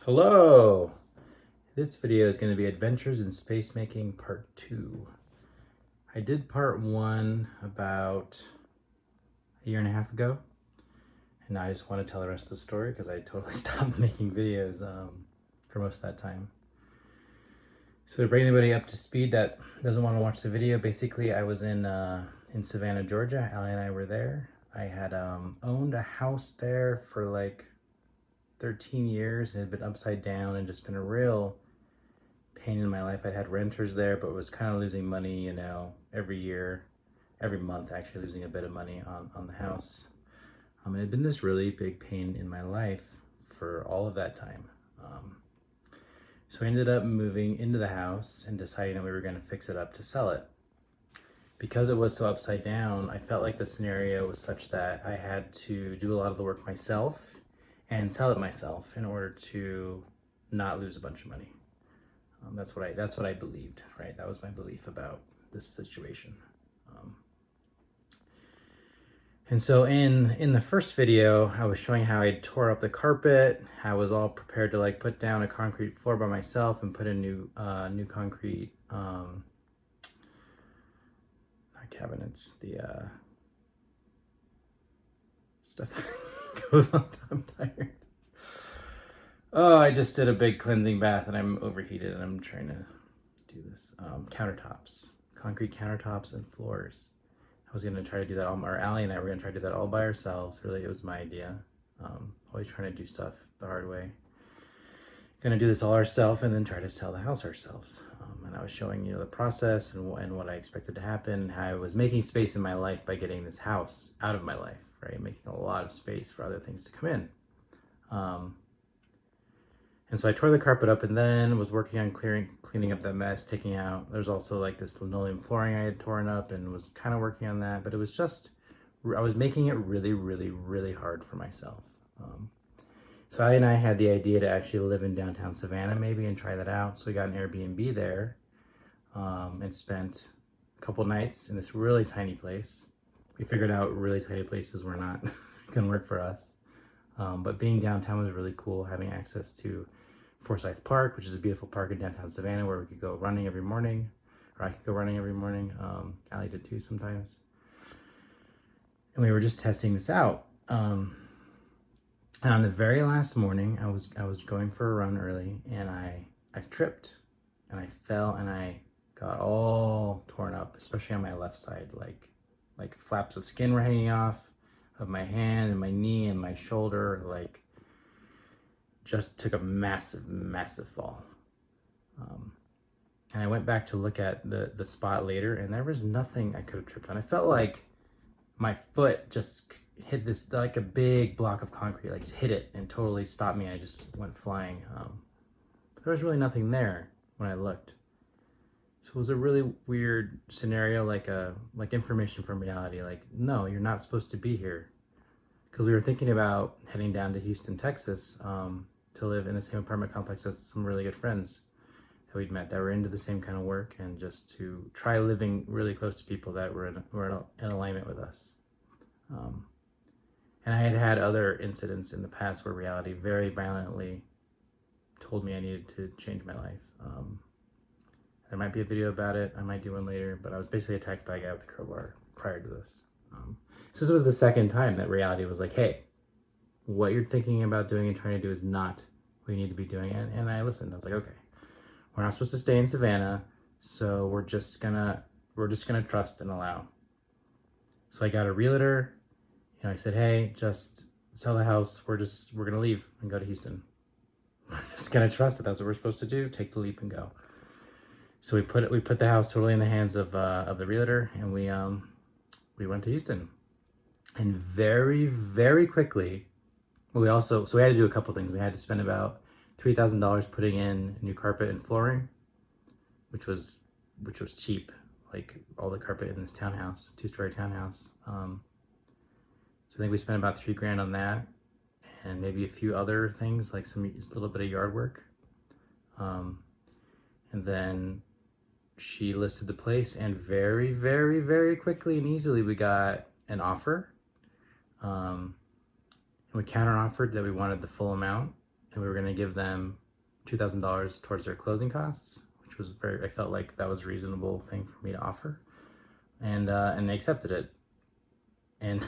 Hello! This video is going to be Adventures in Space Making Part 2. I did Part 1 about a year and a half ago, and I just want to tell the rest of the story because I totally stopped making videos for most of that time. So to bring anybody up to speed that doesn't want to watch the video, basically I was in Savannah, Georgia. Allie and I were there. I had owned a house there for like 13 years and it had been upside down and just been a real pain in my life. I'd had renters there, but was kind of losing money, every year, every month, actually losing a bit of money on the house. It had been this really big pain in my life for all of that time. So I ended up moving into the house and deciding that we were going to fix it up to sell it. Because it was so upside down, I felt like the scenario was such that I had to do a lot of the work myself and sell it myself in order to not lose a bunch of money. That's what I believed, right? That was my belief about this situation. And so in the first video, I was showing how I tore up the carpet. I was all prepared to like put down a concrete floor by myself and put in new concrete, not cabinets, the stuff that goes on top. I'm tired. Oh, I just did a big cleansing bath and I'm overheated and I'm trying to do this. Countertops, concrete countertops and floors. I was gonna try to do that all, or Allie and I were gonna try to do that all by ourselves. Really, it was my idea. Always trying to do stuff the hard way. Gonna do this all ourselves and then try to sell the house ourselves. And I was showing the process and what I expected to happen, how I was making space in my life by getting this house out of my life, right? Making a lot of space for other things to come in. And so I tore the carpet up and then was working on cleaning up that mess, taking out, there's also like this linoleum flooring I had torn up and was kind of working on that, but it was just, I was making it really, really, really hard for myself. So Allie and I had the idea to actually live in downtown Savannah maybe and try that out. So we got an Airbnb there and spent a couple nights in this really tiny place. We figured out really tiny places were not gonna work for us. But being downtown was really cool, having access to Forsyth Park, which is a beautiful park in downtown Savannah where we could go running every morning, or I could go running every morning. Allie did too sometimes. And we were just testing this out. And on the very last morning, I was going for a run early and I tripped and I fell and I got all torn up, especially on my left side, like flaps of skin were hanging off of my hand and my knee and my shoulder, like just took a massive, massive fall. And I went back to look at the spot later and there was nothing I could have tripped on. I felt like my foot just hit this, like a big block of concrete, like just hit it and totally stopped me. I just went flying. But there was really nothing there when I looked. So it was a really weird scenario, like information from reality. Like, no, you're not supposed to be here. Because we were thinking about heading down to Houston, Texas, to live in the same apartment complex as some really good friends that we'd met that were into the same kind of work, and just to try living really close to people that were in alignment with us. And I had had other incidents in the past where reality very violently told me I needed to change my life. There might be a video about it. I might do one later, but I was basically attacked by a guy with a crowbar prior to this. So this was the second time that reality was like, hey, what you're thinking about doing and trying to do is not what you need to be doing. And I listened. I was like, okay, we're not supposed to stay in Savannah, so we're just gonna trust and allow. So I got a realtor. I said, hey, just sell the house. We're gonna leave and go to Houston. We're just gonna trust that that's what we're supposed to do. Take the leap and go. So we put the house totally in the hands of the realtor, and we went to Houston. And very, very quickly, we had to do a couple things. We had to spend about $3,000 putting in new carpet and flooring, which was cheap, like all the carpet in this townhouse, 2-story townhouse. So I think we spent about $3,000 on that, and maybe a few other things like a little bit of yard work. And then she listed the place, and very, very, very quickly and easily we got an offer. And we counter offered that we wanted the full amount, and we were going to give them $2,000 towards their closing costs, which was I felt like that was a reasonable thing for me to offer. And they accepted it. And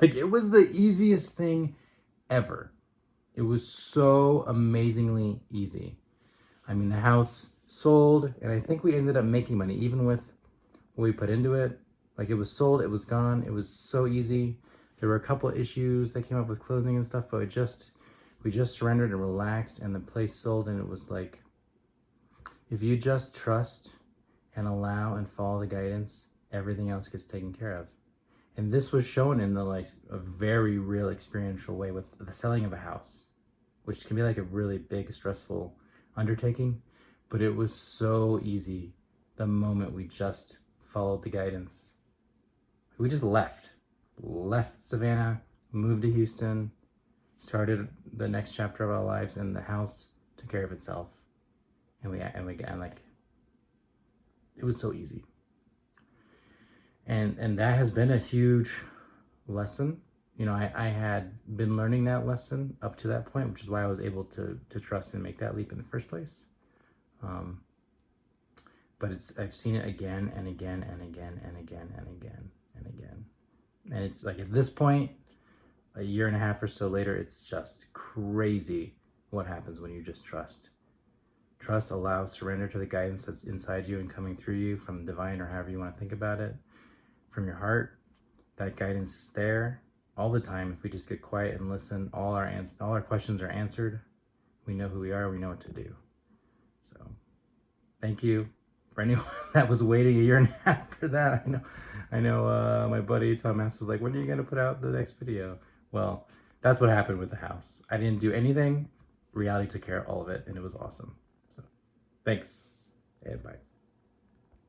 like, it was the easiest thing ever. It was so amazingly easy. I mean, the house sold, and I think we ended up making money, even with what we put into it. Like, it was sold, it was gone, it was so easy. There were a couple of issues that came up with closing and stuff, but we just surrendered and relaxed, and the place sold. And it was like, if you just trust and allow and follow the guidance, everything else gets taken care of. And this was shown in a very real experiential way with the selling of a house, which can be like a really big, stressful undertaking, but it was so easy the moment we just followed the guidance. We just left Savannah, moved to Houston, started the next chapter of our lives, and the house took care of itself. And it was so easy. And that has been a huge lesson. I had been learning that lesson up to that point, which is why I was able to trust and make that leap in the first place. But I've seen it again and again and again and again and again and again. And it's like, at this point, a year and a half or so later, it's just crazy what happens when you just trust. Trust allows surrender to the guidance that's inside you and coming through you from divine, or however you want to think about it, from your heart. That guidance is there all the time. If we just get quiet and listen, all our questions are answered. We know who we are. We know what to do. So thank you for anyone that was waiting a year and a half for that. I know my buddy Tom Mass was like, when are you going to put out the next video? Well, that's what happened with the house. I didn't do anything. Reality took care of all of it, and it was awesome. So thanks, and bye.